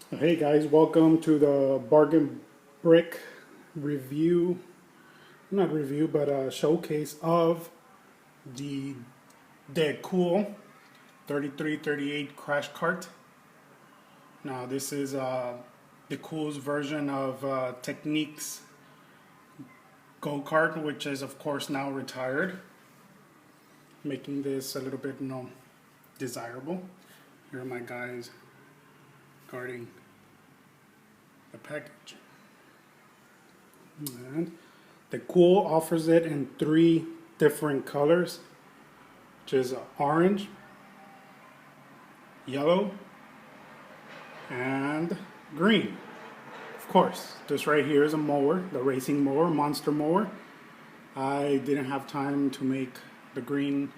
Hey guys, welcome to the bargain brick review, not review, but a showcase of the Decool 3338 crash cart. Now this is Decool's version of Technique's go-kart, which is of course now retired, making this a little bit desirable. Here are my guys guarding the package. And Decool offers it in 3 different colors, which is orange, yellow, and green. Of course, this right here is a mower, the racing mower, monster mower. I didn't have time to make the green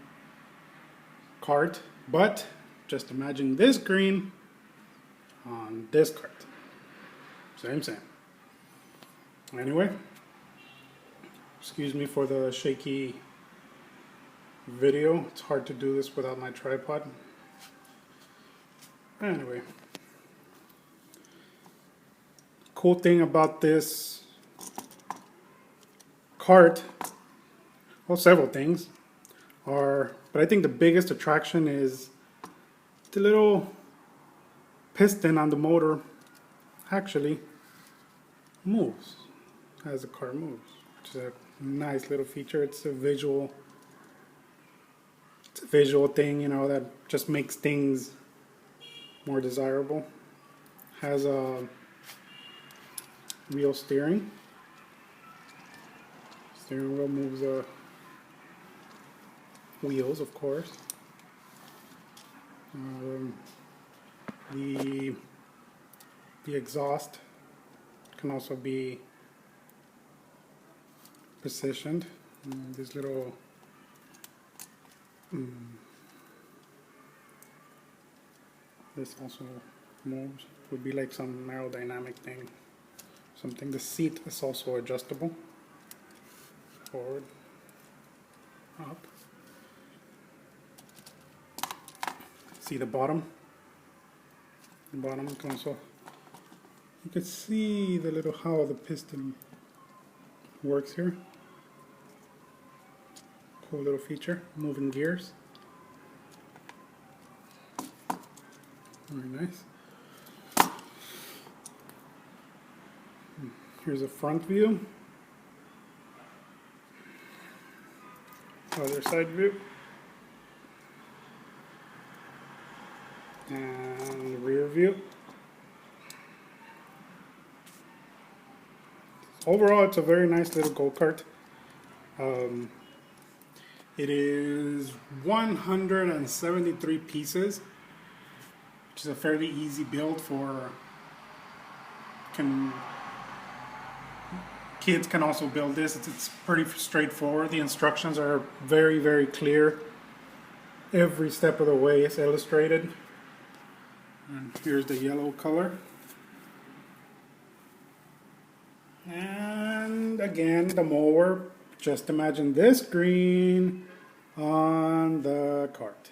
cart, but just imagine this green on this cart. Same. Anyway, excuse me for the shaky video. It's hard to do this without my tripod. Anyway, cool thing about this cart, well, several things are, but I think the biggest attraction is the little piston on the motor actually moves as the car moves, which is a nice little feature. It's a visual thing, that just makes things more desirable. Has a wheel steering. Steering wheel moves the wheels, of course. The exhaust can also be positioned. This little this also moves. Would be like some aerodynamic thing, something. The seat is also adjustable, forward, up. See the bottom? The bottom can also, you can see the little how the piston works here. Cool little feature, moving gears. Very nice. Here's a front view. Other side view. And rear view. Overall, it's a very nice little go-kart. It is 173 pieces, which is a fairly easy build for kids can also build this. It's pretty straightforward. The instructions are very clear. Every step of the way is illustrated. And here's the yellow color. And again, the mower. Just imagine this green on the cart.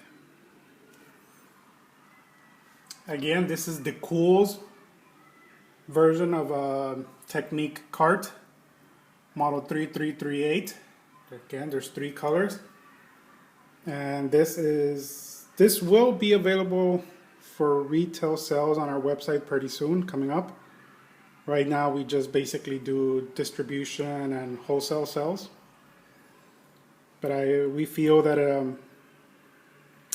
Again, this is Decool's version of a Technique cart, model 3338. Again, there's 3 colors. And this will be available for retail sales on our website pretty soon, coming up. Right now we just basically do distribution and wholesale sales. But we feel that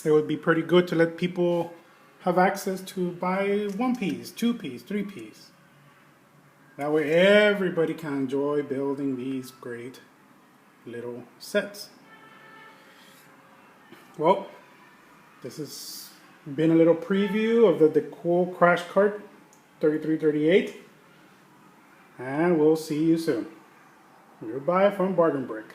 it would be pretty good to let people have access to buy 1 piece, 2 piece, 3 piece. That way everybody can enjoy building these great little sets. Well, this has been a little preview of the Decool Crash Cart 3338. And we'll see you soon. Goodbye from Bargain Brick.